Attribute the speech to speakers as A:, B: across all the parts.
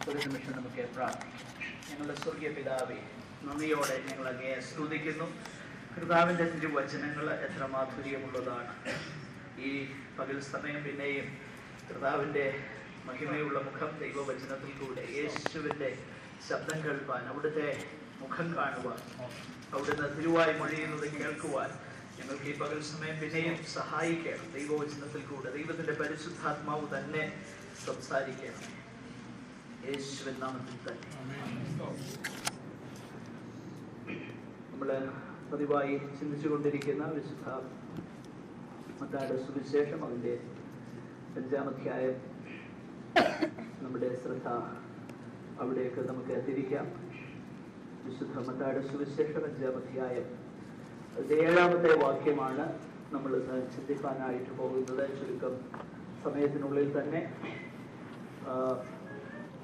A: ഒരു നിമിഷം നമുക്ക് പ്രാർത്ഥിക്കാം. ഞങ്ങളുടെ സ്വർഗീയ പിതാവേ, നന്ദിയോടെ ഞങ്ങൾ അങ്ങയെ സ്തുതിക്കുന്നു. കർത്താവിൻ്റെ തിരുവചനങ്ങൾ എത്ര മാധുര്യമുള്ളതാണ്. ഈ പകൽ സമയം പിന്നെയും കർത്താവിൻ്റെ മഹിമയുള്ള മുഖം ദൈവവചനത്തിൽ കൂടെ യേശുവിൻ്റെ ശബ്ദം കേൾപ്പാൻ, അവിടുത്തെ മുഖം കാണുവാൻ, അവിടുന്ന് തിരുവായി മൊഴിയുന്നത് കേൾക്കുവാൻ ഞങ്ങൾക്ക് ഈ പകൽ സമയം പിന്നെയും സഹായിക്കണം. ദൈവവചനത്തിൽ കൂടെ ദൈവത്തിൻ്റെ പരിശുദ്ധാത്മാവ് തന്നെ സംസാരിക്കണം. യേശുവിൻ നാമത്തിൽ തന്നെ. നമ്മൾ പതിവായി ചിന്തിച്ചുകൊണ്ടിരിക്കുന്ന വിശുദ്ധ മത്തായിയുടെ സുവിശേഷം, അതിൻ്റെ 5-ാം അധ്യായം. നമ്മുടെ ശ്രദ്ധ അവിടേക്ക് നമുക്ക് തിരിക്കാം. വിശുദ്ധ മത്തായിയുടെ സുവിശേഷം 5-ാം അധ്യായം, അതിൻ്റെ 7-ാമത്തെ വാക്യമാണ് നമ്മൾ ചിന്തിക്കാനായിട്ട് പോകുന്നത്. ചുരുക്കം സമയത്തിനുള്ളിൽ തന്നെ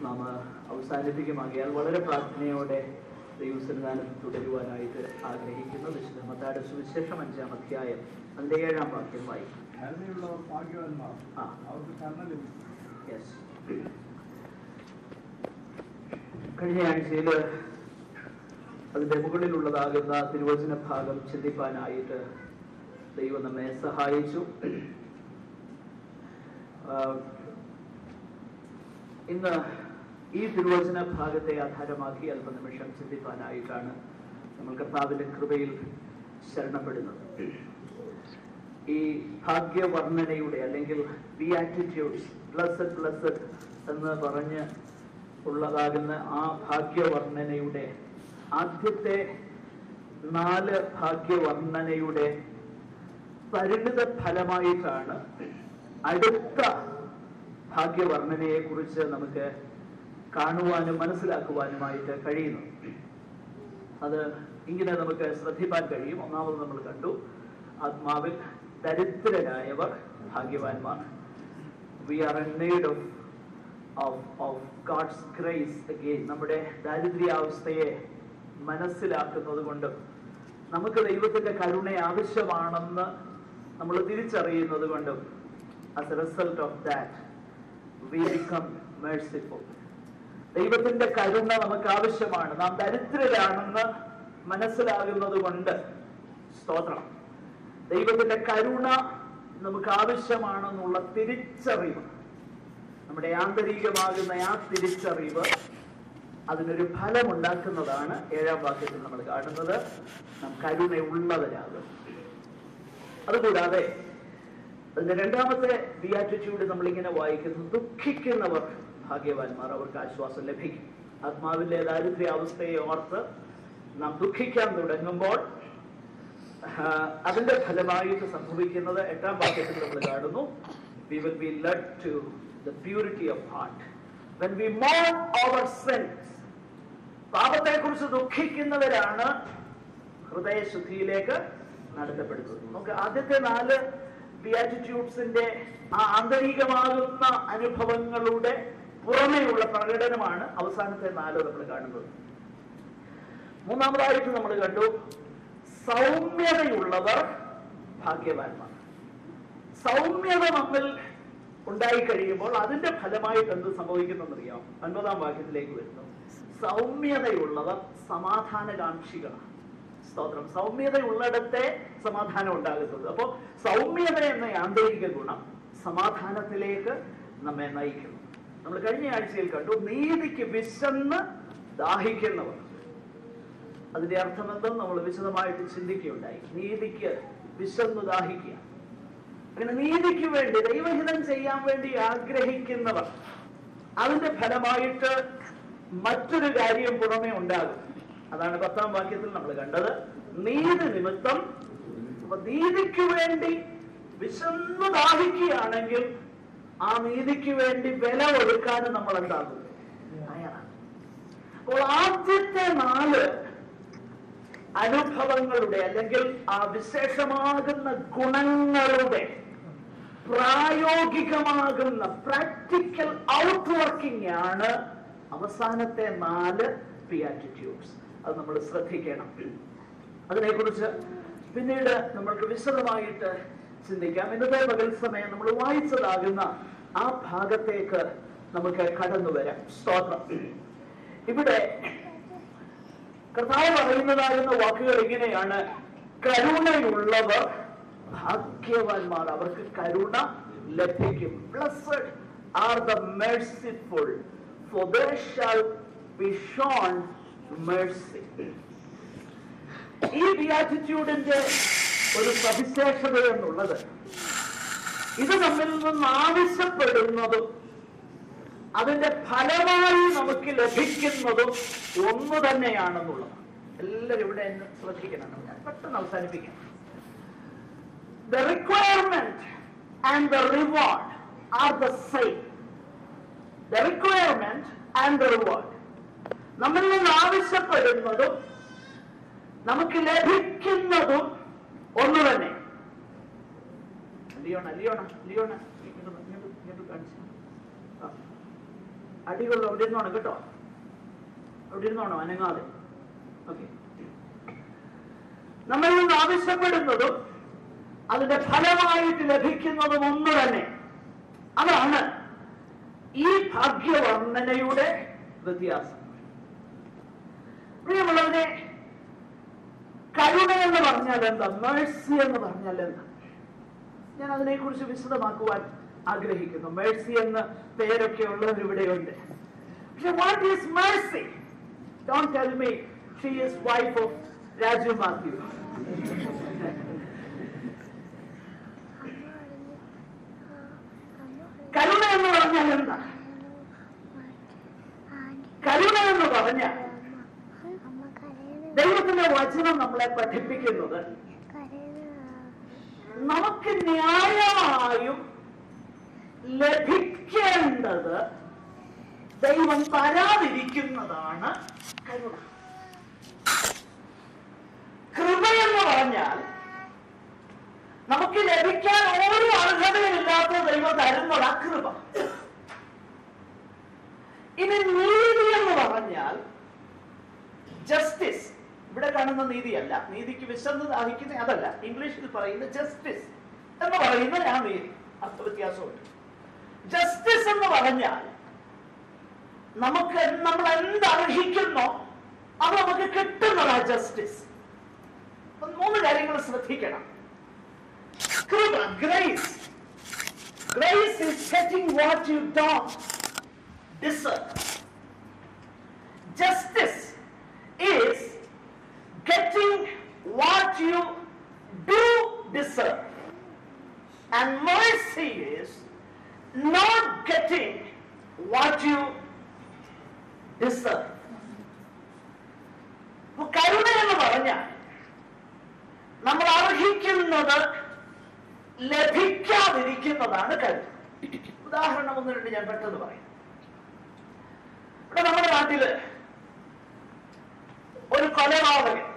A: നാം അവസാനിപ്പിക്കുമാകിയാൽ വളരെ പ്രാർത്ഥനയോടെ ദൈവസന്നിധാനത്തിൽ തുടരുവാനായിട്ട് ആഗ്രഹിക്കുന്നു. വിശുദ്ധ മത്തായിയുടെ സുവിശേഷം 5-ാം അധ്യായം, അതിൻ്റെ 7-ാം വാക്യം വായിക്കും. കഴിഞ്ഞ ആഴ്ചയിൽ അതിൻ്റെ മുകളിലുള്ളതാകുന്ന തിരുവചന ഭാഗം ചിന്തിപ്പാനായിട്ട് ദൈവം നമ്മെ സഹായിച്ചു. ഇന്ന് ഈ തിരുവചന ഭാഗത്തെ ആധാരമാക്കി അല്പനിമിഷം ചിന്തിപ്പാനായിട്ടാണ് നമ്മൾ കർത്താവിൻ്റെ കൃപയിൽ ശരണപ്പെടുന്നത്. ഈ ഭാഗ്യവർണ്ണനയുടെ അല്ലെങ്കിൽ ബിയാറ്റിറ്റ്യൂഡ്സ്, ബ്ലസ്സഡ് ബ്ലസ്സഡ് എന്ന് പറഞ്ഞ് ഉള്ളതാകുന്ന ആ ഭാഗ്യവർണ്ണനയുടെ ആദ്യത്തെ 4 ഭാഗ്യവർണ്ണനയുടെ പരിണിത ഫലമായിട്ടാണ് അടുത്ത ഭാഗ്യവർണ്ണനയെ കുറിച്ച് നമുക്ക് കാണുവാനും മനസ്സിലാക്കുവാനുമായിട്ട് കഴിയുന്നു. അത് ഇങ്ങനെ നമുക്ക് ശ്രദ്ധിപ്പാൻ കഴിയും. ഒന്നാമത് നമ്മൾ കണ്ടു, ആത്മാവിൽ ദരിദ്രരായവർ ഭാഗ്യവാന്മാർ. We are in need of God's grace again. നമ്മുടെ ദാരിദ്ര്യാവസ്ഥയെ മനസ്സിലാക്കുന്നത് കൊണ്ടും നമുക്ക് ദൈവത്തിന്റെ കരുണ ആവശ്യമാണെന്ന് നമ്മൾ തിരിച്ചറിയുന്നത് കൊണ്ടും as a result of that we become merciful. ദൈവത്തിന്റെ കരുണ നമുക്ക് ആവശ്യമാണ്. നാം ദരിദ്രരാണെന്ന് മനസ്സിലാകുന്നത് കൊണ്ട് സ്തോത്രം, ദൈവത്തിന്റെ കരുണ നമുക്ക് ആവശ്യമാണെന്നുള്ള തിരിച്ചറിവ്, നമ്മുടെ ആന്തരികമാകുന്ന ആ തിരിച്ചറിവ് അതിനൊരു ഫലമുണ്ടാക്കുന്നതാണ് 7-ാം വാക്യത്തിൽ നമ്മൾ കാണുന്നത്. നാം കരുണയുള്ളവരാകും. അതുകൂടാതെ അതിന്റെ 2-ാമത്തെ ബിയാറ്റിറ്റ്യൂഡ് നമ്മളിങ്ങനെ വായിക്കുന്നു, ദുഃഖിക്കുന്നവർ ഭാഗ്യവാന്മാർ, അവർക്ക് ആശ്വാസം ലഭിക്കും. ആത്മാവിന്റെ ദാരിദ്ര്യാവസ്ഥയെ ഓർത്ത് നാം ദുഃഖിക്കാൻ തുടങ്ങുമ്പോൾ അതിന്റെ ഫലമായിട്ട് സംഭവിക്കുന്നത് 8-ാം വാക്യത്തിൽ നമ്മൾ കാണുന്നു, we will be led to the purity of heart. When we mourn our sins, പാപത്തെ കുറിച്ച് ദുഃഖിക്കുന്നവരാണ് ഹൃദയശുദ്ധിയിലേക്ക് നടത്തപ്പെടുന്നത്. നമുക്ക് ആദ്യത്തെ 4 ബിയാറ്റിറ്റ്യൂഡ്സിന്റെ ആ ആന്തരികമാകുന്ന അനുഭവങ്ങളുടെ പുറമേയുള്ള പ്രകടനമാണ് അവസാനത്തെ 4 നമ്മൾ കാണുന്നത്. 3-ാമതായിട്ട് നമ്മൾ കണ്ടു, സൗമ്യതയുള്ളവർ ഭാഗ്യവാന്മാർ. സൗമ്യത നമ്മിൽ ഉണ്ടായി കഴിയുമ്പോൾ അതിന്റെ ഫലമായിട്ട് എന്ത് സംഭവിക്കുന്നറിയാം? 9-ാം വാക്യത്തിലേക്ക് വരുന്നു. സൗമ്യതയുള്ളവർ സമാധാനകാംക്ഷികളാണ്. സ്തോത്രം. സൗമ്യതയുള്ളിടത്തെ സമാധാനം ഉണ്ടാകുന്നത്. അപ്പോൾ സൗമ്യത എന്ന ആന്തരിക ഗുണം സമാധാനത്തിലേക്ക് നമ്മെ നയിക്കുന്നു. നമ്മൾ കഴിഞ്ഞ ആഴ്ചയിൽ കണ്ടു, നീതിക്ക് വിശന്ന് ദാഹിക്കുന്നവർ. അതിന്റെ അർത്ഥം എന്തെന്ന് നമ്മൾ വിശദമായിട്ട് ചിന്തിക്കുകയുണ്ടായി. നീതിക്ക് വിശന്ന് ദാഹിക്കുക, അങ്ങനെ നീതിക്ക് വേണ്ടി ദൈവഹിതം ചെയ്യാൻ വേണ്ടി ആഗ്രഹിക്കുന്നവർ. അതിന്റെ ഫലമായിട്ട് മറ്റൊരു കാര്യം പുറമേ ഉണ്ടാകും. അതാണ് 10-ാം വാക്യത്തിൽ നമ്മൾ കണ്ടത്. നീതി നിമിത്തം, നീതിക്ക് വേണ്ടി വിശന്ന് ദാഹിക്കുകയാണെങ്കിൽ ആ നീതിക്ക് വേണ്ടി വില കൊടുക്കാനും നമ്മൾ എന്താകും? അപ്പോൾ ആദ്യത്തെ 4 അനുഭവങ്ങളുടെ അല്ലെങ്കിൽ ആ വിശേഷമാകുന്ന ഗുണങ്ങളുടെ പ്രായോഗികമാകുന്ന പ്രാക്ടിക്കൽ ഔട്ട്വർക്കിംഗ് ആണ് അവസാനത്തെ 4 ബിയാറ്റിറ്റ്യൂഡ്സ്. അത് നമ്മൾ ശ്രദ്ധിക്കണം. അതിനെക്കുറിച്ച് പിന്നീട് നമ്മൾക്ക് വിശദമായിട്ട് ചിന്തിക്കാം. ഇന്നത്തെ പകൽ സമയം നമ്മൾ വായിച്ചതാകുന്ന ആ ഭാഗത്തേക്ക് നമുക്ക് കടന്നു വരാം. സ്തോത്രം. ഇവിടെ കർത്താവ് പറയുന്നതാകുന്ന വാക്കുകൾ ഇങ്ങനെയാണ്: കരുണയുള്ളവർ ഭാഗ്യവാന്മാർ, അവർക്ക് കരുണ ലഭിക്കും. Blessed are the merciful, for they shall be shown mercy. ഈ ബിയാറ്റിറ്റ്യൂഡിന്റെ ഒരു സവിശേഷത എന്നുള്ളത് ഇത് നമ്മിൽ നിന്ന് ആവശ്യപ്പെടുന്നതും അതിന്റെ ഫലമായി നമുക്ക് ലഭിക്കുന്നതും ഒന്നു തന്നെയാണെന്നുള്ളത് എല്ലാവരും ഇവിടെ ശ്രദ്ധിക്കണം. ഞാൻ പെട്ടെന്ന് അവസാനിപ്പിക്കാം. The requirement and the reward are the same. The requirement and the reward, നമ്മിൽ നിന്ന് ആവശ്യപ്പെടുന്നതും നമുക്ക് ലഭിക്കുന്നതും ഒന്നു തന്നെ. അടികൊള്ള അവിടെ ഇരുന്നോണം കേട്ടോ, അവിടെ ഇരുന്നോണം, അനങ്ങാതെ. ഓക്കെ. നമ്മിൽ നിന്ന് ആവശ്യപ്പെടുന്നതും അതിന്റെ ഫലമായിട്ട് ലഭിക്കുന്നതും ഒന്നു തന്നെ. അതാണ് ഈ ഭാഗ്യവർണ്ണനയുടെ വ്യത്യാസം. പ്രിയമുള്ളവരെ, കരുണ എന്ന് പറഞ്ഞാൽ എന്താ? മേഴ്സി എന്ന് പറഞ്ഞാൽ എന്താ? ഞാൻ അതിനെക്കുറിച്ച് വിശദമാക്കുവാൻ ആഗ്രഹിക്കുന്നു. മേഴ്സി എന്ന പേരൊക്കെ ഉള്ളവർ ഇവിടെയുണ്ട്. പക്ഷെ what is mercy? Don't tell me she is wife of Raju Mathew. കരുണ എന്ന് പറഞ്ഞാൽ എന്താ? കരുണ എന്ന് പറഞ്ഞാൽ ദൈവത്തിന്റെ വചനം നമ്മളെ പഠിപ്പിക്കുന്നത് നമുക്ക് ന്യായമായും ലഭിക്കേണ്ടത് ദൈവം തരാതിരിക്കുന്നതാണ് കരുണ. കൃപയെന്ന് പറഞ്ഞാൽ നമുക്ക് ലഭിക്കാൻ ഒരു അർഹതയില്ലാത്ത ദൈവം തരുന്നതാ കൃപ. ഇനി നീതി എന്ന് പറഞ്ഞാൽ ജസ്റ്റിസ്. ഇവിടെ കാണുന്ന നീതിയല്ല, നീതിക്ക് വിശന്ന് ദാഹിക്കുന്ന അതല്ല. ഇംഗ്ലീഷിൽ പറയുന്ന ജസ്റ്റിസ് എന്ന് പറയുന്ന ഞാൻ നീതി, അർത്ഥവ്യത്യാസമുണ്ട്. ജസ്റ്റിസ് എന്ന് പറഞ്ഞാൽ നമ്മൾ എന്തർഹിക്കുന്നോ അത് നമുക്ക് കിട്ടുന്നതാ ജസ്റ്റിസ്. മൂന്ന് കാര്യങ്ങൾ ശ്രദ്ധിക്കണം. കൃപ, grace. Grace is getting what you don't deserve. Justice is getting what you do deserve. And mercy is not getting what you deserve. കരുണ എന്ന് പറഞ്ഞാൽ നമ്മൾ അർഹിക്കുന്നത് ലഭിക്കാതിരിക്കുന്നതാണ് കരുണ. ഉദാഹരണം ഒന്ന് രണ്ട് ഞാൻ പെട്ടെന്ന് പറയാം. ഇവിടെ നമ്മുടെ നാട്ടില് ഒരു കൊലപാതകൻ,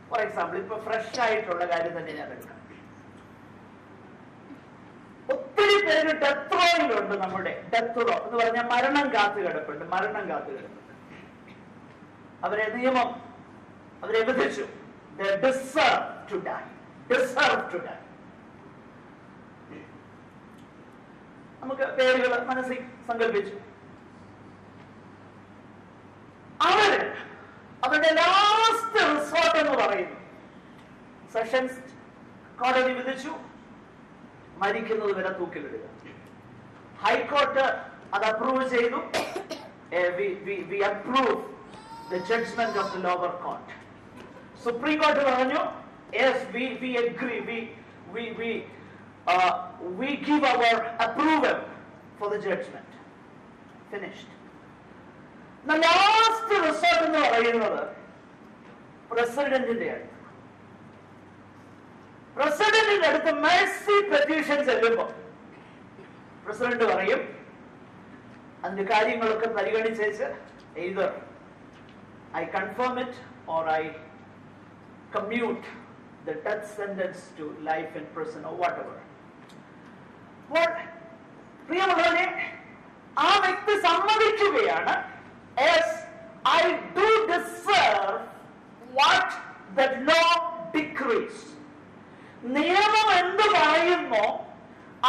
A: ഫോർ എക്സാമ്പിൾ, ഇപ്പൊ ഫ്രഷ് ആയിട്ടുള്ള കാര്യം തന്നെ ഞാൻ എടുക്കാം. ഒത്തിരി പേര് ഡെത്ത് റോയിലുണ്ട്. നമ്മുടെ ഡെത്ത് റോ എന്ന് പറഞ്ഞാൽ മരണം കാത്തു കിടപ്പുണ്ട്. അവരെ നിയമം അവരെ വിധിച്ചു. They deserve to die. നമുക്ക് പേരുകൾ മനസ്സിൽ സങ്കല്പിച്ചു. അവരുടെ ലാസ്റ്റ് റിസോർട്ട് എന്ന് പറയുന്നു. സെഷൻസ് കോടതി വിധിച്ചു മരിക്കുന്നത് വരെ തൂക്കിലിടുക. ഹൈക്കോർട്ട് അത് അപ്രൂവ് ചെയ്തു. We approve the judgment of the lower court. Supreme Court പറഞ്ഞു, yes, we agree, we give our approval for the judgment. Finished. The last resort എന്ന് പറയുന്നത് പ്രസിഡന്റിന്റെ അടുത്ത് മേഴ്സി പെറ്റീഷൻ ചെല്ലുമ്പോൾ പ്രസിഡന്റ് പറയും, അതിന്റെ കാര്യങ്ങളൊക്കെ പരിഗണിച്ചേച്ച് either I confirm it or I commute the death sentence to life in prison or whatever. What? പ്രിയമുള്ളവരെ, ആ വ്യക്തി സമ്മതിക്കുകയാണ്, yes, I do deserve what the law decrees. നിയമം എന്ത് പറയുന്നോ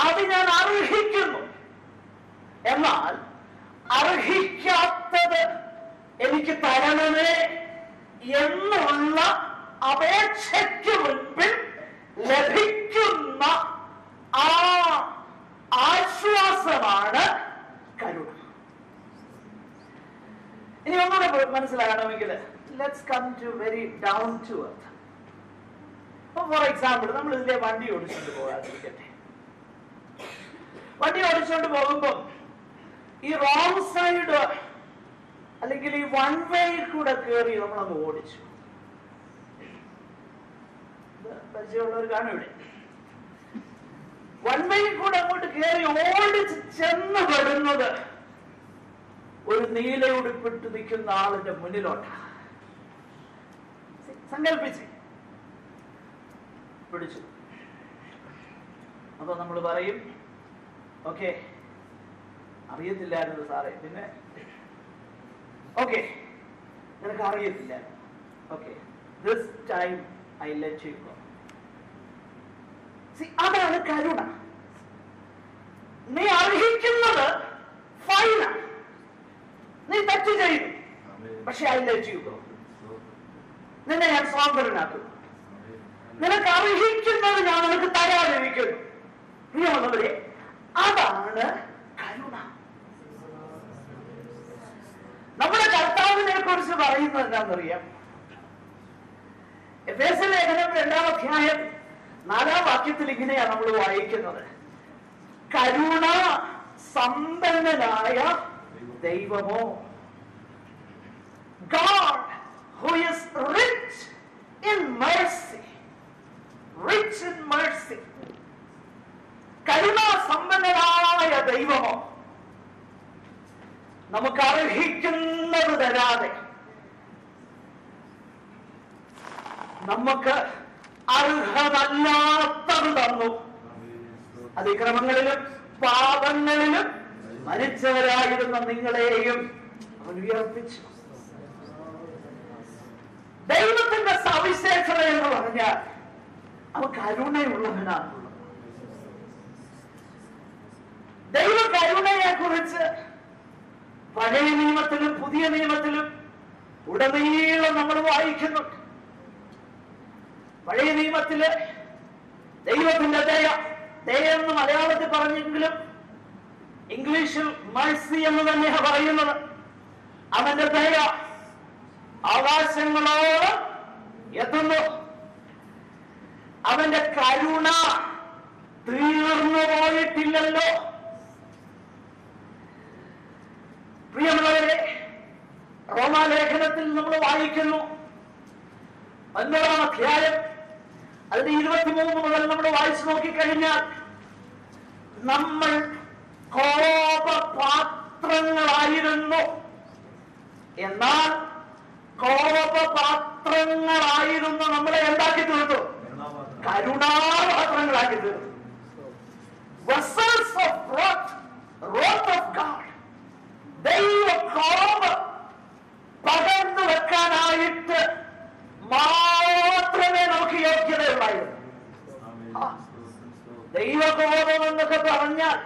A: അത് ഞാൻ അർഹിക്കുന്നു. എന്നാൽ അർഹിക്കാത്തത് എനിക്ക് തരണമേ എന്നുള്ള അപേക്ഷയ്ക്ക് മുൻപിൽ ലഭിക്കുന്ന ആ ആശ്വാസമാണ് കരുണ. ഇനി ഒന്നുകൂടെ മനസ്സിലാകണമെങ്കിൽ let's come to very down to earth. For example, നമ്മൾ ഇതിലെ വണ്ടി ഓടിച്ചുകൊണ്ട് പോകാതിരിക്കട്ടെ. വണ്ടി ഓടിച്ചുകൊണ്ട് പോകുമ്പോൾ ഈ റോങ് സൈഡ് അല്ലെങ്കിൽ ഈ വൺ വേയിൽ കൂടെ കയറി നമ്മളങ്ങ് ഓടിച്ചു. പരിചയമുള്ളവർ കാണും ഇവിടെ. വൺ വേയിൽ കൂടെ അങ്ങോട്ട് കയറി ഓടിച്ച് ചെന്ന് പെടുന്നത് ഒരു നീല ഉടുപ്പിട്ട് നിൽക്കുന്ന ആളിന്റെ മുന്നിലോട്ടാ. സങ്കല്പിച്ച് പിടിച്ചു. അപ്പൊ നമ്മൾ പറയും, ഓക്കെ, അറിയത്തില്ലായിരുന്നു സാറേ, പിന്നെ ഓക്കെ, നിനക്ക് അറിയത്തില്ലായിരുന്നു, okay, this time I let you go. അതാണ് കരുണ. നീ അർഹിക്കുന്നത് ഫൈനാണ്, നീ തെറ്റ് ചെയ്തു, പക്ഷെ ഐ ലെറ്റ് യു ഗോ. നിന്നെ ഞാൻ സ്വാതന്ത്ര്യനാക്കുന്നു. നിനക്ക് അർഹിക്കുന്നത് ഞാൻ നിനക്ക് തരാതിരിക്കുന്നു. പ്രിയമുള്ളവരെ, അതാണ് കരുണ. നമ്മുടെ കർത്താവിനെ കുറിച്ച് പറയുന്നത് എന്താണെന്നറിയാം? എഫേസ്യ ലേഖനം 2-ാം അധ്യായം 4-ാം വാക്യത്തിൽ ഇങ്ങനെയാണ് നമ്മൾ വായിക്കുന്നത്: കരുണ സമ്പന്നനായ ദൈവമോ, God who is rich in mercy, rich in mercy. കരുണാ സമ്പന്നനായ ദൈവമോ, നമുക്ക് അർഹിക്കുന്നത് തരാതെ നമുക്ക് അർഹതല്ലാത്തത് തന്നു. അതിക്രമങ്ങളിലും പാപങ്ങളിലും മരിച്ചവരായിരുന്ന നിങ്ങളെയും അവൻ ഉയർപ്പിച്ചു. ദൈവത്തിന്റെ സവിശേഷത എന്ന് പറഞ്ഞാൽ അവൻ കരുണയുള്ളവനാണുള്ളത്. ദൈവ കരുണയെ കുറിച്ച് പഴയ നിയമത്തിലും പുതിയ നിയമത്തിലും ഉടനീളം നമ്മൾ വായിക്കുന്നുണ്ട്. പഴയ നിയമത്തില് ദൈവത്തിന്റെ ദയ, ദയെന്ന് മലയാളത്തിൽ പറഞ്ഞെങ്കിലും ഇംഗ്ലീഷിൽ mercy എന്ന് തന്നെയാണ് പറയുന്നത്. അവന്റെ ദയ ആകാശങ്ങളോളം എത്തുന്നു. അവന്റെ കരുണ തീർന്നു പോയിട്ടില്ലല്ലോ. പ്രിയമുള്ളവരെ, റോമാലേഖനത്തിൽ നമ്മൾ വായിക്കുന്നു 9-ാം അധ്യായം അതിന്റെ 23 മുതൽ നമ്മൾ വായിച്ചു നോക്കിക്കഴിഞ്ഞാൽ നമ്മൾ കോപപാത്രങ്ങളായിരുന്നു. എന്നാൽ കോപപാത്രങ്ങളായിരുന്നു നമ്മളെ എന്താക്കി തീർത്തു? കരുണാപാത്രങ്ങളാക്കി തീർത്തു. Vessels of wrath, wrath of God. ദൈവ കോപം പകർന്നു വെക്കാനായിട്ട് മാത്രമേ നമുക്ക് യോഗ്യതയുള്ളായിരുന്നു. ദൈവകോപം എന്നൊക്കെ പറഞ്ഞാൽ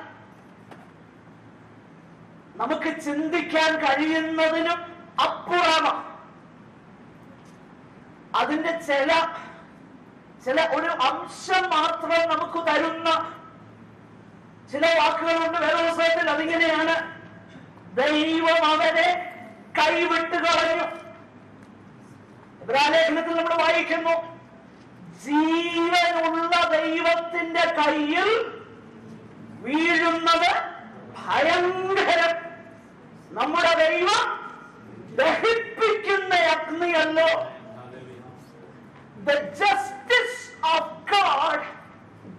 A: നമുക്ക് ചിന്തിക്കാൻ കഴിയുന്നതിനും അപ്പുറമാണ്. അതിന്റെ ചില ഒരു അംശം മാത്രം നമുക്ക് തരുന്ന ചില വാക്കുകളുണ്ട് വേദപുസ്തകത്തിൽ. അതിങ്ങനെയാണ്: ദൈവം അവനെ കൈവിട്ട് കളഞ്ഞു. ഇബ്രാഹിലേഖനത്തിൽ നമ്മൾ വായിക്കുന്നു: ജീവനുള്ള ദൈവത്തിന്റെ കയ്യിൽ വീഴുന്നത് ഭയങ്കരം. നമ്മുടെ ദൈവം ദഹിപ്പിക്കുന്ന അഗ്നിയല്ലോ. The justice of God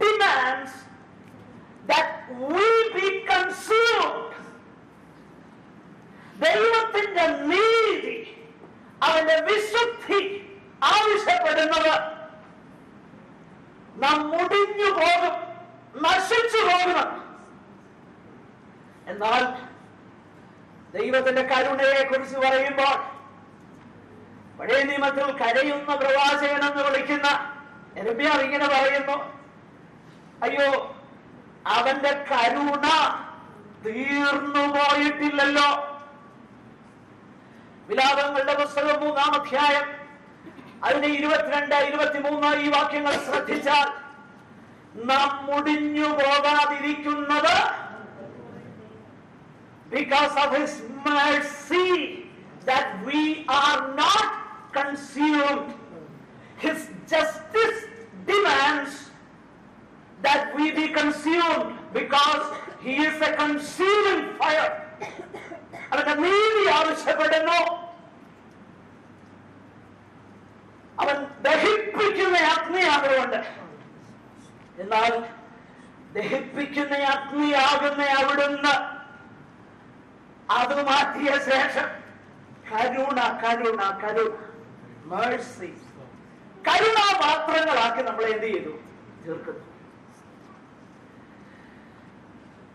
A: demands that we be consumed. ദൈവത്തിന്റെ നീതി, അവന്റെ വിശുദ്ധി ആവശ്യപ്പെടുന്നത് നാം മുടിഞ്ഞു പോകും, നശിച്ചു പോകും. എന്നാൽ ദൈവത്തിന്റെ കരുണയെ കുറിച്ച് പറയുമ്പോൾ പഴയ നിയമത്തിൽ കരയുന്ന പ്രവാചകൻ എന്ന് വിളിക്കുന്ന യെരമ്യാവ് ഇങ്ങനെ പറയുന്നു: അയ്യോ, അവന്റെ കരുണ തീർന്നു പോയിട്ടില്ലല്ലോ. വിലാപങ്ങളുടെ പുസ്തകം 3-ാം അധ്യായം അതിന് 22-23 ഈ വാക്യങ്ങൾ ശ്രദ്ധിച്ചാൽ നാം മുടിഞ്ഞു പോകാതിരിക്കുന്നത് because of his mercy that we are not consumed. His justice demands that we be consumed because he is a consuming fire. അവന്റെ നീതി ആവശ്യപ്പെടുന്നു. അവൻ ദഹിപ്പിക്കുന്ന അഗ്നിയാകുന്നുണ്ട്. എന്നാൽ ദഹിപ്പിക്കുന്ന അഗ്നിയാകുന്ന അവിടുന്ന് അത് മാറ്റിയ ശേഷം കരുണ കരുണ കരുണ മേഴ്സി കരുണാപാത്രങ്ങളാക്കി നമ്മളെ എന്ത് ചെയ്തു തീർക്കുന്നു.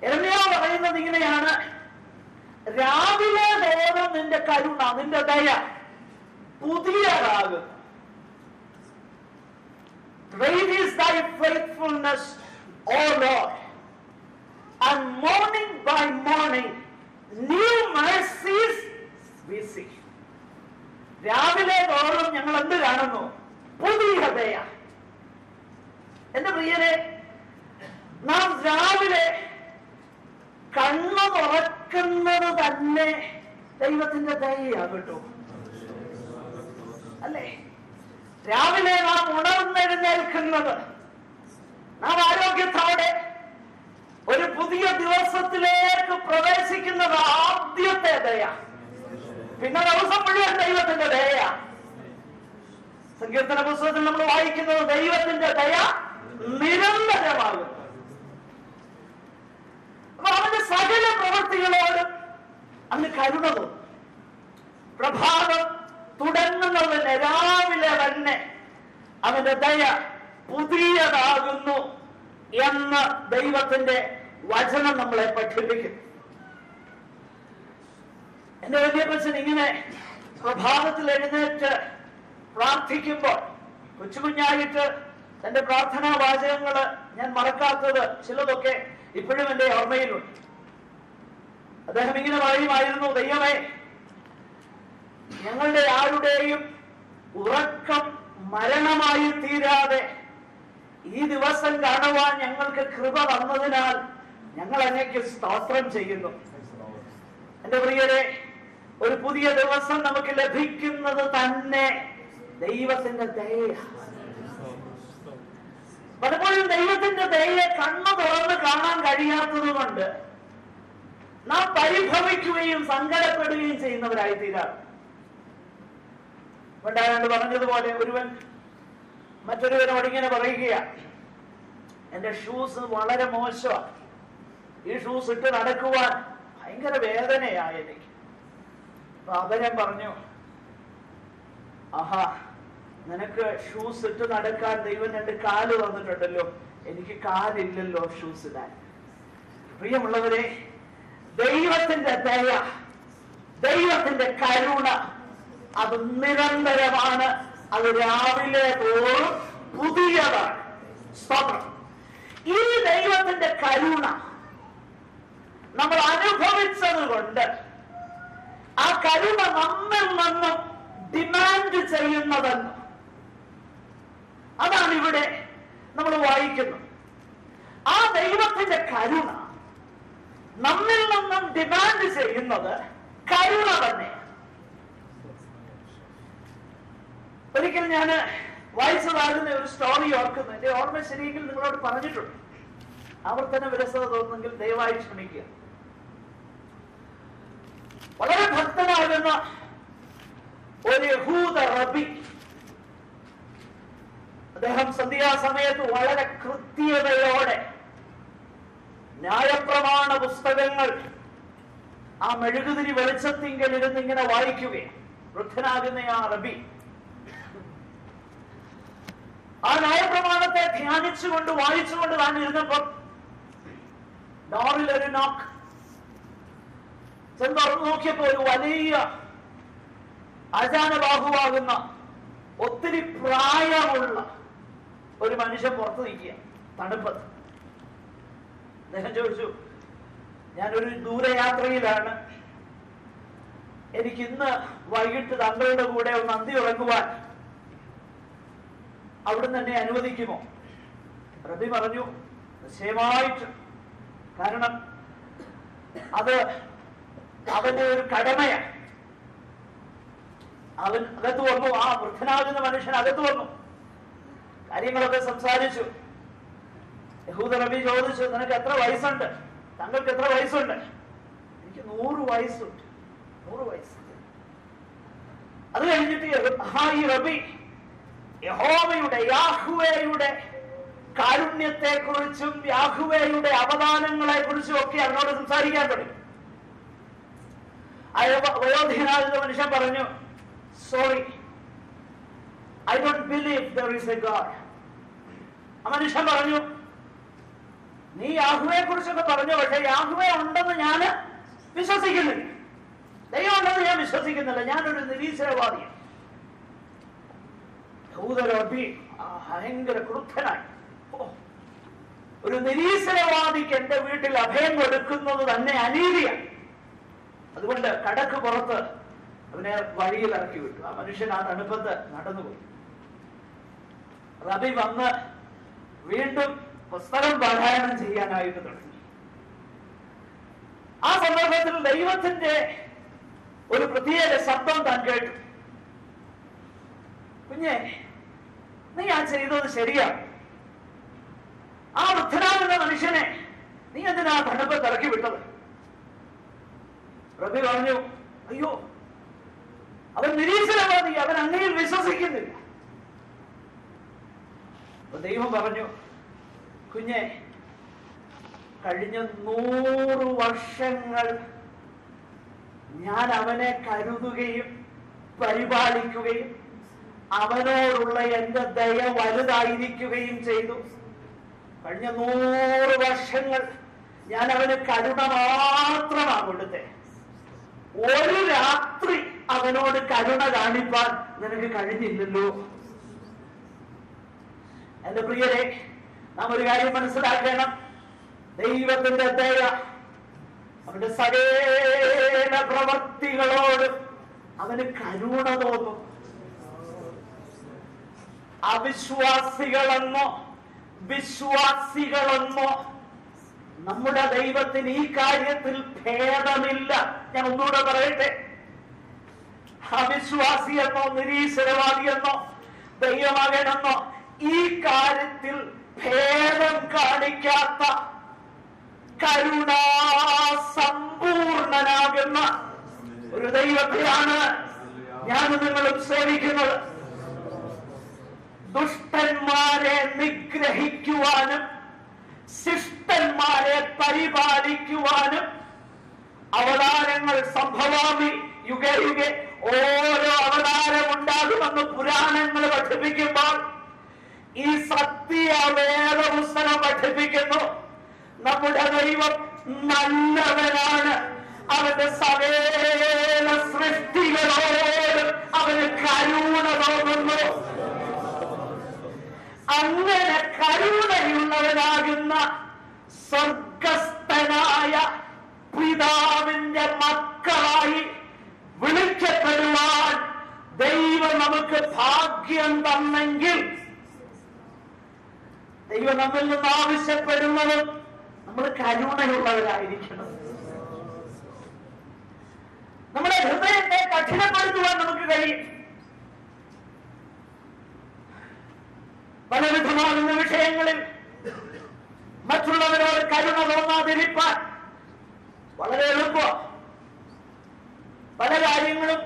A: യെരമ്യാവ് പറയുന്നത് ഇങ്ങനെയാണ്: രാവിലെ തോറും നിന്റെ കരുണ, നിന്റെ ദയ പുതിയതാകും. Great is thy faithfulness, O Lord, and morning by morning new mercies we see. രാവിലെ തോറും ഞങ്ങൾ എന്ത് കാണുന്നു? പുതിയ ദയ. എന്റെ പ്രിയരെ, നാം രാവിലെ കണ്ണു തുറക്കുന്നത് തന്നെ ദൈവത്തിന്റെ ദയയാകട്ടോ, അല്ലേ? രാവിലെ നാം ഉണർന്നെഴുന്നേൽക്കുന്നത്, നാം ആരോഗ്യത്തോടെ ഒരു പുതിയ ദിവസത്തിലേക്ക് പ്രവേശിക്കുന്നത് ആദ്യത്തെ ദയ. പിന്നെ ദിവസം മുഴുവൻ ദൈവത്തിന്റെ ദയ. സങ്കീർത്തന പുസ്തകത്തിൽ നമ്മൾ വായിക്കുന്നത് ദൈവത്തിന്റെ ദയ നിരന്തരമാകും. അപ്പൊ അവന്റെ സകല പ്രവൃത്തികളോടും അന്ന് കരുണ തോന്നും. പ്രഭാതം തുടങ്ങുന്നതിന് രാവിലെ തന്നെ അവന്റെ ദയ പുതിയതാകുന്നു എന്ന് ദൈവത്തിന്റെ വചനം നമ്മളെ പഠിപ്പിക്കും. എന്റെ വലിയപ്പച്ചൻ ഇങ്ങനെ പ്രഭാതത്തിൽ എഴുന്നേറ്റ് പ്രാർത്ഥിക്കുമ്പോൾ കൊച്ചുകുഞ്ഞായിട്ട് തന്റെ പ്രാർത്ഥനാ വാചകങ്ങള് ഞാൻ മറക്കാത്തത് ചിലതൊക്കെ ഇപ്പോഴും എന്റെ ഓർമ്മയിലുണ്ട്. അദ്ദേഹം ഇങ്ങനെ പറയുമായിരുന്നു: ദൈവമേ, ഞങ്ങളുടെ ആരുടെയും ഉറക്കം മരണമായി തീരാതെ ഈ ദിവസം കാണുവാൻ ഞങ്ങൾക്ക് കൃപ തന്നതിനാൽ ഞങ്ങൾ അങ്ങേക്ക് സ്തോത്രം ചെയ്യുന്നു. എന്റെ പ്രിയരെ, ഒരു പുതിയ ദിവസം നമുക്ക് ലഭിക്കുന്നത് തന്നെ ദൈവത്തിന്റെ ദയ. പലപ്പോഴും ദൈവത്തിന്റെ ദയയെ കണ്ണു തുറന്ന് കാണാൻ കഴിയാത്തത് കൊണ്ട് നാം പരിഭവിക്കുകയും സങ്കടപ്പെടുകയും ചെയ്യുന്നവരായി തീരാറ്. പണ്ടാണ്ട് പറഞ്ഞതുപോലെ ഒരുവൻ മറ്റൊരുവനോട് ഇങ്ങനെ പറയുക: എന്റെ ഷൂസ് വളരെ മോശമാണ്, ഈ ഷൂസ് ഇട്ട് നടക്കുവാൻ ഭയങ്കര വേദനയായി എനിക്ക്. അപ്പൊ അവരൻ പറഞ്ഞു: ആഹാ, നിനക്ക് ഷൂസ് ഇട്ട് നടക്കാൻ ദൈവം 2 കാല് തന്നിട്ടുണ്ടല്ലോ, എനിക്ക് കാലില്ലല്ലോ ഷൂസ് ഇടാൻ. പ്രിയമുള്ളവരെ, ദൈവത്തിന്റെ ദയ, ദൈവത്തിന്റെ കരുണ അത് നിരന്തരമാണ്. അത് രാവിലെ തോറും പുതിയതാണ്. സ്തോത്രം. ഈ ദൈവത്തിന്റെ കരുണ നമ്മൾ അനുഭവിച്ചത് കൊണ്ട് ആ കരുണ നമ്മിൽ നിന്നും ഡിമാൻഡ് ചെയ്യുന്നതെന്ന്, അതാണ് ഇവിടെ നമ്മൾ വായിക്കുന്നത്. ആ ദൈവത്തിന്റെ കരുണ നമ്മിൽ നിന്നും ഡിമാൻഡ് ചെയ്യുന്നത് കരുണ തന്നെ. ഒരിക്കൽ ഞാൻ വായിച്ചതാകുന്ന ഒരു സ്റ്റോറി ഓർക്കുന്നു. എന്റെ ഓർമ്മ ശരിയെങ്കിൽ നിങ്ങളോട് പറഞ്ഞിട്ടുണ്ട്. ആവർത്തന വിരസത തോന്നുന്നെങ്കിൽ ദയവായി ക്ഷമിക്കുക. വളരെ ഭക്തനാകുന്ന ഒരു യഹൂദ റബി, അദ്ദേഹം സന്ധ്യാസമയത്ത് വളരെ കൃത്യതയോടെ ന്യായപ്രമാണ പുസ്തകങ്ങൾ ആ മെഴുകുതിരി വെളിച്ചത്തിങ്കൽ ഇരുന്ന് ഇങ്ങനെ വായിക്കുകയാണ്. വൃദ്ധനാകുന്ന ആ റബി ആ ന്യായപ്രമാണത്തെ ധ്യാനിച്ചുകൊണ്ട് വായിച്ചുകൊണ്ട് താൻ ഇരുന്നപ്പോൾ ഡോറിൽ ഒരു നോക്ക്. ചെന്ന് നോക്കിയപ്പോ ഒരു വലിയ അജാനബാഹുവാകുന്ന ഒത്തിരി പ്രായമുള്ള ഒരു മനുഷ്യൻ പുറത്ത് നിൽക്കുക തണുപ്പത്ത്. അദ്ദേഹം ചോദിച്ചു: ഞാനൊരു ദൂരയാത്രയിലാണ്. എനിക്ക് ഇന്ന് വൈകിട്ട് താങ്കളുടെ കൂടെ ഒന്ന് അന്തി ഉറങ്ങുവാൻ അവിടുന്ന് എന്നെ അനുവദിക്കുമോ? റബി പറഞ്ഞു, നിശ്ചയമായിട്ട്. കാരണം അത് അവന്റെ ഒരു കടമയാണ്. അവൻ അകത്ത് വന്നു. ആ വൃദ്ധനാകുന്ന മനുഷ്യൻ അകത്ത് വന്നു. കാര്യങ്ങളൊക്കെ സംസാരിച്ചു. യഹൂദ റബി ചോദിച്ചു, നിനക്ക് എത്ര വയസ്സുണ്ട്? താങ്കൾക്ക് എത്ര വയസ്സുണ്ട്? എനിക്ക് 100 വയസ്സുണ്ട്. 100 വയസ്സ്. അത് കഴിഞ്ഞിട്ട് ഈ റബി യഹോവയുടെ യാഹ്വേയുടെ കാരുണ്യത്തെ കുറിച്ചും യാഹ്വേയുടെ അവദാനങ്ങളെ കുറിച്ചും ഒക്കെ അവനോട് സംസാരിക്കാൻ തുടങ്ങി. വയോധികനാകുന്ന മനുഷ്യൻ പറഞ്ഞു, sorry, I don't believe there is A God. ആ മനുഷ്യൻ പറഞ്ഞു, നീ യാഹ്വയെ കുറിച്ചൊക്കെ പറഞ്ഞു, പക്ഷെ യാഹ്വേ ഉണ്ടെന്ന് ഞാൻ വിശ്വസിക്കുന്നില്ല. ദൈവം ഉണ്ടെന്ന് ഞാൻ വിശ്വസിക്കുന്നില്ല. ഞാനൊരു നിരീശ്വരവാദിയാണ്. യഹൂദരബി ഭയങ്കര ക്രുദ്ധനായി. ഒരു നിരീശ്വരവാദിക്ക് എന്റെ വീട്ടിൽ അഭയം കൊടുക്കുന്നത് തന്നെ അനീതിയാണ്. അതുകൊണ്ട് കടക്ക് പുറത്ത് അവനെ വഴിയിൽ ഇറക്കി വിട്ടു. ആ മനുഷ്യൻ ആ തണുപ്പത്ത് നടന്നുപോയി. റബി വന്ന് വീണ്ടും പുസ്തകം പാരായണം ചെയ്യാനായിട്ട് തുടങ്ങി. ആ സന്ദർഭത്തിൽ ദൈവത്തിന്റെ ഒരു പ്രത്യേക ശബ്ദം താൻ കേട്ടു. കുഞ്ഞെ, നീ ആ ചെയ്തത് ശരിയാണ്. ആ വൃദ്ധനാകുന്ന മനുഷ്യനെ നീ എന്തിനാ തണുപ്പത്ത് ഇറക്കി വിട്ടത്? റബി പറഞ്ഞു, അയ്യോ, അവൻ നിരീശ്വരവാദി, അവൻ അങ്ങയിൽ വിശ്വസിക്കുന്നില്ല. ദൈവം പറഞ്ഞു, കുഞ്ഞെ, കഴിഞ്ഞ 100 വർഷങ്ങൾ ഞാൻ അവനെ കരുതുകയും പരിപാലിക്കുകയും അവനോടുള്ള എന്റെ ദയ വലുതായിരിക്കുകയും ചെയ്തു. കഴിഞ്ഞ 100 വർഷങ്ങൾ ഞാൻ അവന് കരുണ മാത്രമാണ് കൊടുത്തേ. ഒരു രാത്രി അവനോട് കരുണ കാണിപ്പാൻ നിനക്ക് കഴിഞ്ഞില്ലല്ലോ. എന്റെ പ്രിയരെ, നാം ഒരു കാര്യം മനസ്സിലാക്കണം. ദൈവത്തിന്റെ ദയ അവന്റെ സകല പ്രവൃത്തികളോട് അവന് കരുണ തോന്നും. അവിശ്വാസികളെന്നോ വിശ്വാസികളെന്നോ നമ്മുടെ ദൈവത്തിന് ഈ കാര്യത്തിൽ ഭേദമില്ല. ഞാൻ ഒന്നുകൂടെ പറയട്ടെ, അവിശ്വാസിയെന്നോ നിരീശ്വരവാദിയെന്നോ ദൈവമകനെന്നോ ഈ കാര്യത്തിൽ ഭേദം കാണിക്കാത്ത കരുണാസമ്പൂർണനാകുന്ന ഒരു ദൈവത്തെയാണ് ഞാൻ നിങ്ങളും സേവിക്കുന്നത്. ദുഷ്ടന്മാരെ നിഗ്രഹിക്കുവാനും ശിഷ്ടന്മാരെ പരിപാലിക്കുവാനും അവതാരങ്ങൾ സംഭവാമി യുഗേ യുഗേ ഓരോ അവതാരം ഉണ്ടാകുമെന്ന് പുരാണങ്ങൾ പഠിപ്പിക്കുമ്പോൾ ഈ സത്യവേദ പുസ്തകം പഠിപ്പിക്കുന്നു, നമ്മുടെ ദൈവം നല്ലവനാണ്. അവന്റെ സകല സൃഷ്ടികളോട് അവന് കരുണ തോന്നുന്നു. അങ്ങനെ കരുണയുള്ളവനാകുന്ന സ്വർഗസ്ഥനായ പിതാവിന്റെ മക്കളായി വിളിക്കപ്പെടുവാൻ ദൈവം നമുക്ക് ഭാഗ്യം തന്നെങ്കിൽ, ദൈവം നമ്മിൽ നിന്ന് ആവശ്യപ്പെടുന്നത് നമ്മൾ കരുണയുള്ളവരായിരിക്കണം. നമ്മുടെ ഹൃദയത്തെ കഠിനപ്പെടുത്തുവാൻ നമുക്ക് കഴിയും. പലവിധമാകുന്ന വിഷയങ്ങളിൽ മറ്റുള്ളവരോട് കരുണ തോന്നാതിരിക്കാൻ വളരെ എളുപ്പം. പല കാര്യങ്ങളും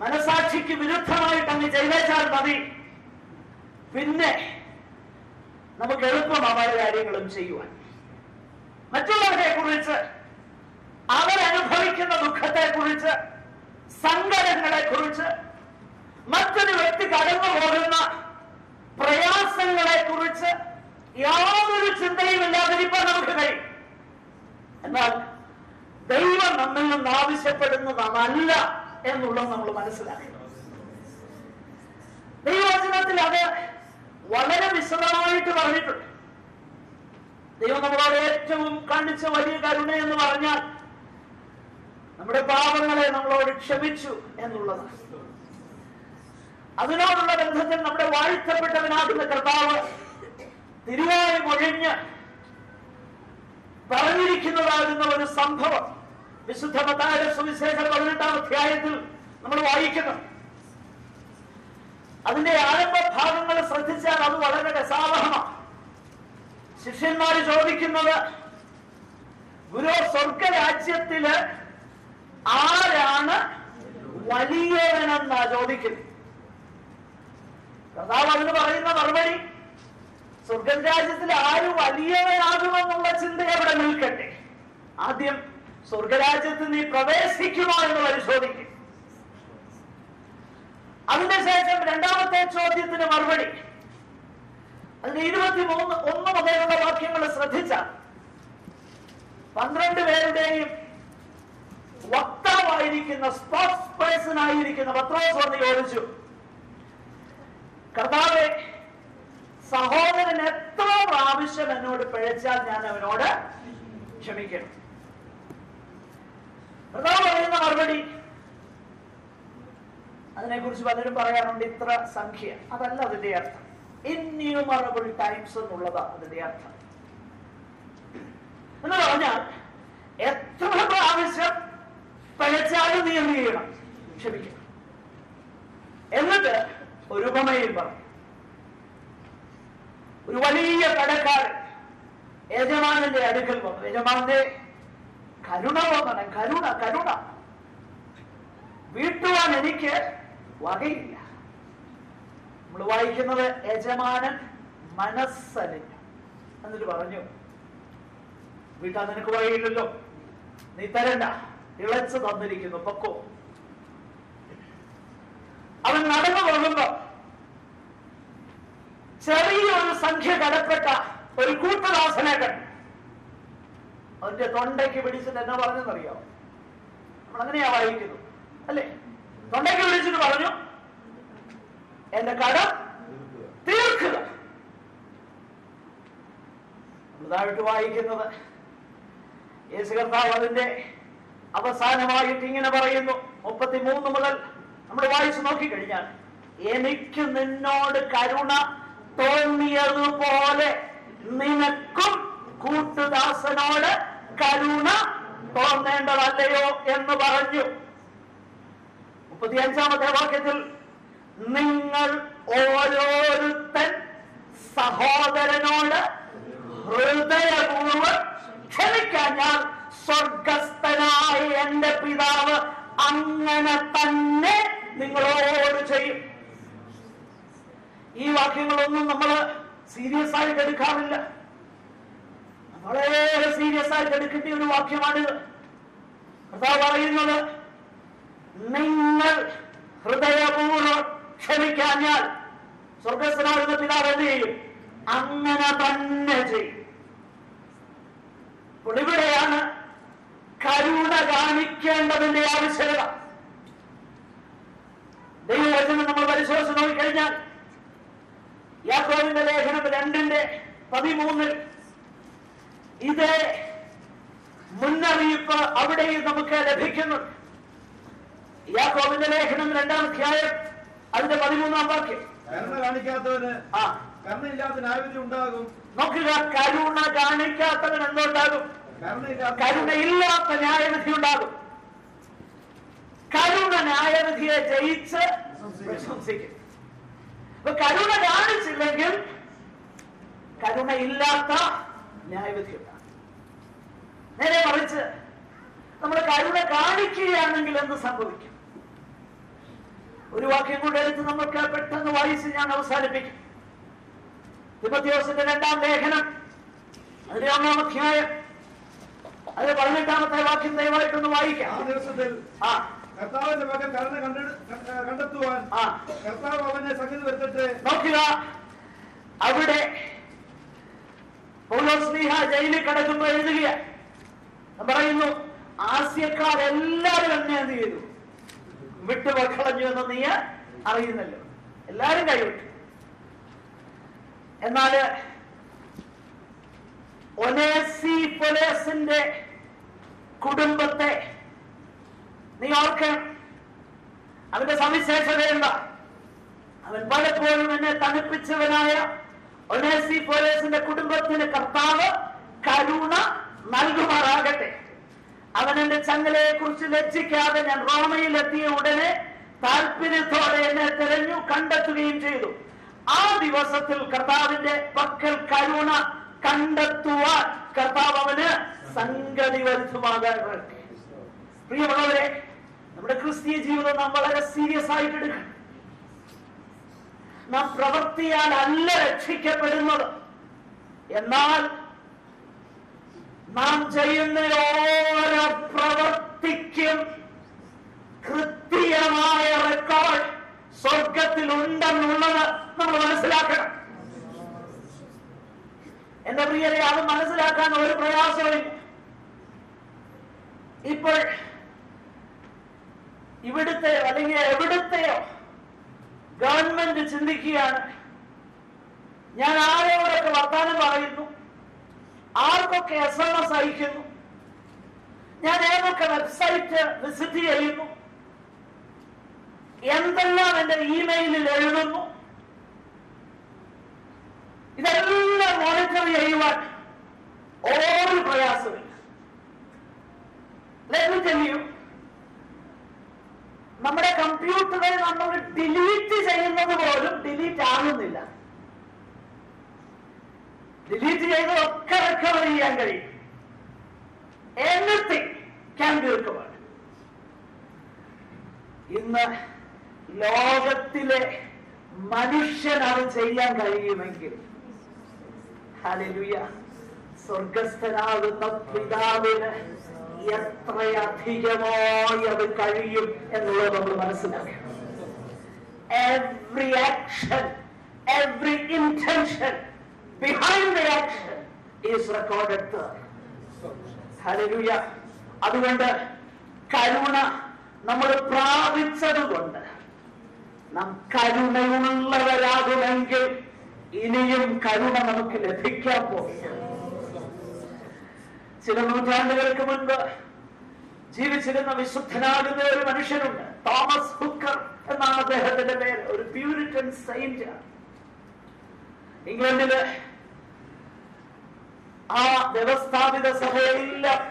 A: മനസാക്ഷിക്ക് വിരുദ്ധമായിട്ട് അങ്ങ് ചെയ്തേച്ചാൽ മതി. പിന്നെ നമുക്ക് എളുപ്പമാണ് പല കാര്യങ്ങളും ചെയ്യുവാൻ. മറ്റുള്ളവരെ കുറിച്ച്, അവരനുഭവിക്കുന്ന ദുഃഖത്തെ കുറിച്ച്, സങ്കടങ്ങളെ കുറിച്ച്, മറ്റൊരു വ്യക്തി കടന്നു പോകുന്ന പ്രയാസങ്ങളെ കുറിച്ച് യാതൊരു ചിന്തയും ഇല്ലാതിരിക്കാൻ നമുക്ക് കഴിയും. എന്നാൽ ദൈവം നമ്മിൽ നിന്ന് ആവശ്യപ്പെടുന്നത് അതല്ല എന്നുള്ളത് നമ്മൾ മനസ്സിലാക്കണം. ദൈവവചനത്തിൽ അത് വളരെ വിശദമായിട്ട് പറഞ്ഞിട്ടുണ്ട്. ദൈവം നമ്മളോട് ഏറ്റവും കാണിച്ച വലിയ കരുണ എന്ന് പറഞ്ഞാൽ നമ്മുടെ പാപങ്ങളെ നമ്മളോട് ക്ഷമിച്ചു എന്നുള്ളതാണ്. അതിനോടുള്ള ബന്ധത്തിൽ നമ്മുടെ വാഴ്ത്തപ്പെട്ടവനാകുന്ന കർത്താവ് തിരുവായി മൊഴിഞ്ഞ് പറഞ്ഞിരിക്കുന്നതാകുന്ന ഒരു സംഭവം വിശുദ്ധ മത്തായിയുടെ സുവിശേഷം 18-ാം അധ്യായത്തിൽ നമ്മൾ വായിക്കുന്നു. അതിന്റെ ആരംഭ ഭാഗങ്ങൾ ശ്രദ്ധിച്ചാൽ അത് വളരെ രസാവഹമാണ്. ശിഷ്യന്മാര് ചോദിക്കുന്നത്, ഗുരു, സ്വർഗരാജ്യത്തില് ആരാണ് വലിയവനെന്നാ ചോദിക്കുന്നത്. കർത്താവ് അതിന് പറയുന്ന മറുപടി, സ്വർഗരാജ്യത്തിൽ ആര് വലിയവനാകുമെന്നുള്ള ചിന്ത എവിടെ നിൽക്കട്ടെ, ആദ്യം സ്വർഗരാജ്യത്തിൽ നീ പ്രവേശിക്കുമോ എന്ന് പരിശോധിക്കും. അതിന്റെ ശേഷം രണ്ടാമത്തെ ചോദ്യത്തിന് മറുപടി. അതിന് 21 മുതലുള്ള വാക്യങ്ങൾ ശ്രദ്ധിച്ചാൽ 12 പേരുടെയും വക്താവായിരിക്കുന്ന സ്പോക്സ് പേഴ്സൺ ആയിരിക്കുന്ന പത്രോസ് വന്ന് ചോദിച്ചു, കർത്താവേ, സഹോദരൻ എത്ര പ്രാവശ്യം എന്നോട് പിഴച്ചാൽ ഞാൻ അവനോട് ക്ഷമിക്കണം? കർത്താവ് പറയുന്ന മറുപടി, അതിനെക്കുറിച്ച് പലരും പറയാറുണ്ട് ഇത്ര സംഖ്യ. അതല്ല അതിന്റെ അർത്ഥം. ഇൻന്യൂമറബിൾ ടൈംസ് എന്നുള്ളതാണ് അതിന്റെ അർത്ഥം. എന്ന് പറഞ്ഞാൽ എത്ര പ്രാവശ്യം പിഴച്ചാലും നീ എന്ത് ചെയ്യണം? ക്ഷമിക്കണം. എന്നിട്ട് ഒരു ഉപമയിൽ പറഞ്ഞു. ഒരു വലിയ കടക്കാരൻ യജമാനന്റെ അടുക്കൽ വന്നു. യജമാന്റെ കരുണ വന്നു. കരുണ വീട്ടുവാൻ എനിക്ക് വകയില്ല. നമ്മൾ വായിക്കുന്നത് യജമാനൻ മനസ്സലിഞ്ഞു. എന്നിട്ട് പറഞ്ഞു, വീട്ടാൻ നിനക്ക് വകയില്ലല്ലോ, നീ തരണ്ട, ഇളച്ചു തന്നിരിക്കുന്നു, പൊക്കോ. അവൻ നടന്നു പോകുമ്പോ ചെറിയൊരു സംഖ്യ കടപ്പെട്ട ഒരു കൂട്ടദാസനെ കണ്ടു. അവന്റെ തൊണ്ടയ്ക്ക് പിടിച്ചിട്ട് എന്നാ പറഞ്ഞെന്നറിയോ? നമ്മൾ അങ്ങനെയാ വായിക്കുന്നു അല്ലേ? തൊണ്ടയ്ക്ക് പിടിച്ചിട്ട് പറഞ്ഞു, എന്റെ കടം തീർക്കുക. നമ്മൾ താഴോട്ട് വായിക്കുന്നത് യേശു കർത്താവ് അതിന്റെ അവസാനമായിട്ട് ഇങ്ങനെ പറയുന്നു. 33 മുതൽ നമ്മൾ വായിച്ചു നോക്കിക്കഴിഞ്ഞാൽ, എനിക്ക് നിന്നോട് കരുണ തോന്നിയതുപോലെ നിനക്കും കൂട്ടുദാസനോട് കരുണ തോന്നേണ്ടതല്ലയോ എന്ന് പറഞ്ഞു. 35-ാമത്തെ വാക്യത്തിൽ, നിങ്ങൾ ഓരോരുത്തൻ സഹോദരനോട് ഹൃദയപൂർവ്വം ക്ഷമിക്കാഞ്ഞാൽ സ്വർഗസ്ഥനായ എന്റെ പിതാവ് അങ്ങനെ തന്നെ നിങ്ങളോട് ചെയ്യും. ഈ വാക്യങ്ങളൊന്നും നമ്മൾ സീരിയസ് ആയിട്ട് എടുക്കാറില്ല. വളരെ സീരിയസ് ആയിട്ട് എടുക്കേണ്ട ഒരു വാക്യമാണിത്. കർത്താവ് പറയുന്നത്, നിങ്ങൾ ഹൃദയപൂർവ്വം ക്ഷമിക്കാഞ്ഞാൽ സ്വർഗസ്ഥനായ പിതാവ് എന്ത് ചെയ്യും? അങ്ങനെ തന്നെ ചെയ്യും. ഇവിടെയാണ് കരുണ കാണിക്കേണ്ടതിന്റെ ആവശ്യകത. ദൈവവചനം നമ്മൾ പരിശോധിച്ച് നോക്കിക്കഴിഞ്ഞാൽ, യാക്കോബിന്റെ ലേഖനം 2:13 ഇതേ മുന്നറിയിപ്പ് അവിടെയും നമുക്ക് ലഭിക്കുന്നു. യാക്കോബിന്റെ ലേഖനം 2-ാം അധ്യായം അതിന്റെ 13-ാം വാക്യം,
B: കരുണ കാണിക്കാത്തവന് കരുണയില്ലാത്ത ന്യായവിധി ഉണ്ടാകും.
A: നോക്കുക, കരുണ കാണിക്കാത്തവൻ എന്തുണ്ടാകും? കരുണയില്ലാത്ത ന്യായവിധി ഉണ്ടാകും. കരുണ ന്യായവിധിയെ ജയിച്ച് പ്രശംസിക്കും. അപ്പൊ കരുണ കാണിച്ചില്ലെങ്കിൽ കരുണയില്ലാത്ത ന്യായവിധി ഉണ്ടാകും. നേരെ മറിച്ച് നമ്മൾ കരുണ കാണിക്കുകയാണെങ്കിൽ എന്ത് സംഭവിക്കും? ഒരു വാക്യം കൂടെ എടുത്ത് നമുക്ക് പെട്ടെന്ന് വായിച്ച് ഞാൻ അവസാനിപ്പിക്കും. തിമോഥെയോസിന്റെ 2-ാം ലേഖനം അതിന്റെ 1-ാം അധ്യായം അതിന്റെ 18-ാമത്തെ വാക്യം ദയവായിട്ടൊന്ന് വായിക്കാം.
B: ആ ദിവസത്തിൽ കർത്താവിന്റെ മകൻ കരുണ കണ്ടെത്തുവാൻ കർത്താവ് അവനെ സംഗതി വരുത്തട്ടെ.
A: നോക്കുക, അവിടെ പൗലോസ്ലീഹ ജയിലിൽ കിടക്കുമ്പോ എഴുതുക പറയുന്നു, ആസ്യക്കാരെല്ലാവരും എന്നെ എന്ത് ചെയ്തു? വിട്ടുകളഞ്ഞു എന്ന് നീ അറിയുന്നല്ലോ. എല്ലാരും കൈവിട്ടു. എന്നാല് ഒനേസിഫൊരേസിന്റെ കുടുംബത്തെ നീ ഓർക്കണം. അവന്റെ സവിശേഷത എന്താ? അവൻ പലപ്പോഴും എന്നെ തണുപ്പിച്ചവനായ ഒനേസിഫൊരേസിന്റെ കുടുംബത്തിന് കർത്താവ് കരുണ നൽകുമാറാകട്ടെ. അവൻ എന്റെ ചങ്ങലയെ കുറിച്ച് ലജ്ജിക്കാതെ ഞാൻ റോമയിലെത്തിയ ഉടനെ താല്പര്യത്തോടെ എന്നെ തിരഞ്ഞു കണ്ടെത്തുകയും ചെയ്തു. ആ ദിവസത്തിൽ കർത്താവിന്റെ പക്കൽ കരുണ കണ്ടെത്തുവാൻ കർത്താവ് അവന് സംഗതി വരുത്തുമാകാകട്ടെ. പ്രിയമുള്ളവരെ, നമ്മുടെ ക്രിസ്തീയ ജീവിതം നാം വളരെ സീരിയസ് ആയിട്ട് എടുക്കണം. നാം പ്രവൃത്തിയാൽ അല്ല രക്ഷിക്കപ്പെടുന്നത്, എന്നാൽ നാം ചെയ്യുന്ന ഓരോ പ്രവൃത്തിക്കും കൃത്യമായ റെക്കോർഡ് സ്വർഗത്തിൽ ഉണ്ടെന്നുള്ളത് നമ്മൾ മനസ്സിലാക്കണം. എന്റെ പ്രിയരെ, അത് മനസ്സിലാക്കാൻ ഒരു പ്രയാസമില്ല. ഇപ്പോൾ ഇവിടുത്തെയോ അല്ലെങ്കിൽ എവിടുത്തെയോ ഗവൺമെന്റ് ചിന്തിക്കുകയാണ്, ഞാൻ ആരോടൊക്കെ വർത്താനം പറയുന്നു, ആർക്കൊക്കെ SMS അയക്കുന്നു, ഞാൻ ഏതൊക്കെ വെബ്സൈറ്റ് വിസിറ്റ് ചെയ്യുന്നു, എന്തെല്ലാം എന്റെ ഇമെയിലിൽ എഴുതുന്നു, ഇതെല്ലാം മോണിറ്റർ ചെയ്യുവാൻ ഒരു പ്രയാസമില്ല. Let me tell you, നമ്മുടെ കമ്പ്യൂട്ടറെ നമ്മൾ ഡിലീറ്റ് ചെയ്യുന്നത് പോലും ഡിലീറ്റ് ആകുന്നില്ല. ഡിലീറ്റ് ചെയ്തതൊക്കെ റിക്കവർ ചെയ്യാൻ കഴിയും. Anything can be recovered. ഇന്ന് ലോകത്തിലെ മനുഷ്യൻ അത് ചെയ്യാൻ കഴിയുമെങ്കിൽ ഹല്ലേലൂയ, സ്വർഗസ്ഥനാകുന്ന പിതാവിന് എത്രയധികമായി അത് കഴിയും എന്നുള്ളത് നമ്മൾ മനസ്സിലാക്കണം. Every action, every intention behind the action is recorded there. Hallelujah. അതുകൊണ്ട് കരുണ നമ്മൾ പ്രാപിച്ചതുകൊണ്ട് നാം കരുണയുള്ളവരാകുമെങ്കിൽ ഇനിയും കരുണ നമുക്ക് ലഭിക്കാൻ പോകുന്നു. ചില നൂറ്റാണ്ടുകൾക്ക് മുൻപ് ജീവിച്ചിരുന്ന വിശുദ്ധനാകുന്ന ഒരു മനുഷ്യനുണ്ട്. തോമസ് ഹുക്കർ എന്നാണ് അദ്ദേഹത്തിന്റെ പേര്. ഒരു പ്യൂരിറ്റൻ സെയിന്റ്. ഇംഗ്ലണ്ടില് ആ വ്യവസ്ഥാപിത സഭയെല്ലാം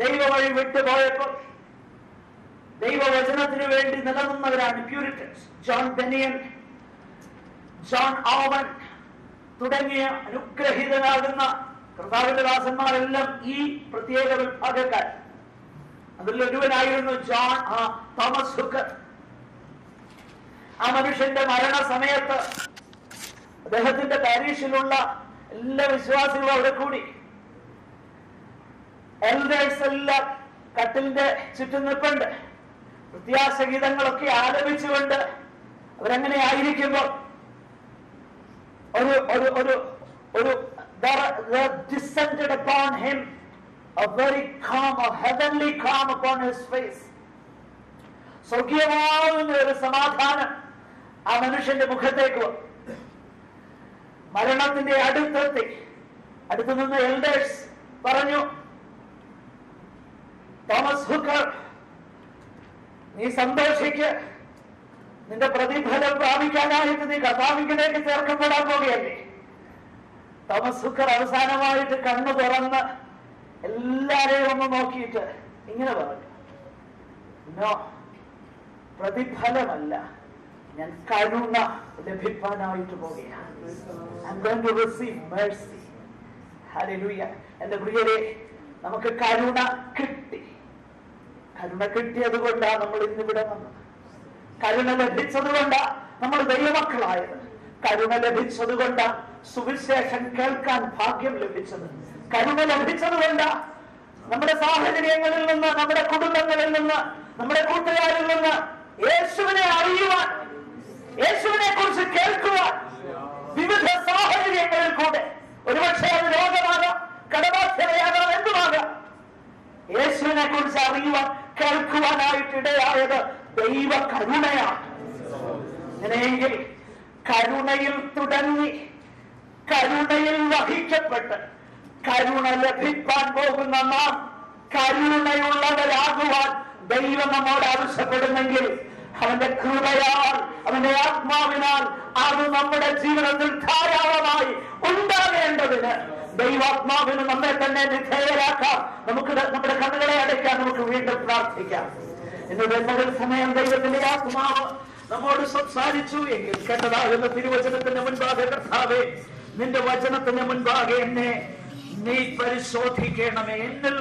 A: ദൈവവഴി വിട്ടുപോയപ്പോൾ ദൈവവചനത്തിന് വേണ്ടി നിലനിന്നവരാണ് Puritans. John Bunyan, John Owen തുടങ്ങിയ അനുഗ്രഹീതനാകുന്ന കർത്താവിന്റെ ദാസന്മാരെല്ലാം ഈ പ്രത്യേക വിഭാഗക്കാർ. അതിലൊരുവനായിരുന്നു തോമസ് ഹുക്കർ. ആ മനുഷ്യന്റെ മരണസമയത്ത് അദ്ദേഹത്തിന്റെ പാരീഷിലുള്ള എല്ലാ വിശ്വാസികളും അവിടെ കൂടി. എൽഡേഴ്സ് എല്ലാം കട്ടിലിന്റെ ചുറ്റും നിൽപ്പുണ്ട്. പ്രത്യാശഗീതങ്ങളൊക്കെ ആലപിച്ചുകൊണ്ട് അവരങ്ങനെ ആയിരിക്കുമ്പോൾ there descended upon him a very calm, a heavenly calm upon his face. സ്വർഗീയമാകുന്ന ഒരു സമാധാനം ആ മനുഷ്യന്റെ മുഖത്തേക്ക് വന്നു. മരണത്തിന്റെ അടുത്തു നിന്ന് എൽഡേഴ്സ് പറഞ്ഞു, തോമസ് ഹുക്കർ, നീ സന്തോഷിക്ക്, നിന്റെ പ്രതിഫലം പ്രാപിക്കാനായിട്ട് നീ കർത്താവിലേക്ക് ചേർക്കപ്പെടാൻ പോകുകയല്ലേ. തോമസ് ഹുക്കർ അവസാനമായിട്ട് കണ്ണു തുറന്ന് എല്ലാരെയും ഒന്ന് നോക്കിയിട്ട് ഇങ്ങനെ പറഞ്ഞു, നോ, പ്രതിഫലമല്ല, ഞാൻ കരുണ ലഭിക്കാനായിട്ട് പോകുകയാണ്. I'm going to receive mercy. Hallelujah. എന്റെ പ്രിയരെ, നമുക്ക് കരുണ കിട്ടി. കരുണ കിട്ടിയത് കൊണ്ടാണ് നമ്മൾ ഇന്നിവിടെ വന്നത്. കരുണ ലഭിച്ചത് കൊണ്ടാണ് നമ്മൾ ദൈവമക്കളായത്. കരുണ ലഭിച്ചത് കൊണ്ടാണ് സുവിശേഷം കേൾക്കാൻ ഭാഗ്യം ലഭിച്ചത്. കരുണ ലഭിച്ചത് കൊണ്ടാണ് നമ്മുടെ സാഹചര്യങ്ങളിൽ നിന്ന്, നമ്മുടെ കുടുംബങ്ങളിൽ നിന്ന്, നമ്മുടെ കൂട്ടുകാരിൽ നിന്ന് യേശുവിനെ അറിയുവാൻ, യേശുവിനെ കുറിച്ച് കേൾക്കുവാൻ വിവിധ സാഹചര്യങ്ങളിൽ കൂടെ, ഒരുപക്ഷെ അത് രോഗമാകാം, കടബാധ്യതയാകാം, എന്തുമാകാം, യേശുവിനെ കുറിച്ച് അറിയുവാൻ, കേൾക്കുവാനായിട്ട് ഇടയായത് ദൈവ കരുണയാണ്. അങ്ങനെയെങ്കിൽ കരുണയിൽ തുടങ്ങി
C: കരുണയിൽ വഹിക്കപ്പെട്ട് കരുണ ലഭിക്കാൻ പോകുന്ന നാം കരുണയുള്ളവരാകുവാൻ ദൈവം നമ്മോട് ആവശ്യപ്പെടുന്നെങ്കിൽ അവന്റെ കൃപയാൽ, അവന്റെ ആത്മാവിനാൽ അത് നമ്മുടെ ജീവിതത്തിൽ ധാരാളമായി ഉണ്ടാകേണ്ടതിന് ദൈവാത്മാവിന് നമ്മെ തന്നെ വിധേയരാക്കാം. നമുക്ക് നമ്മുടെ കണ്ണുകളെ അടയ്ക്കാൻ നമുക്ക് വീണ്ടും പ്രാർത്ഥിക്കാം. ഇന്ന് വരുന്നതിൽ സമയം ദൈവത്തിന്റെ ആത്മാവ് നമ്മോട് സംസാരിച്ചു എങ്കിൽ കേട്ടതാകുന്ന തിരുവചനത്തിന്റെ മുൻപാകെ കർത്താവേ, നിന്റെ വചനത്തിന്റെ മുൻപാകെ എന്നെ നീ പരിശോധിക്കണമേ. എന്നിൽ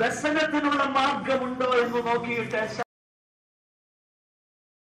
C: വ്യസനത്തിനുള്ള മാർഗമുണ്ടോ എന്ന് നോക്കിയിട്ട്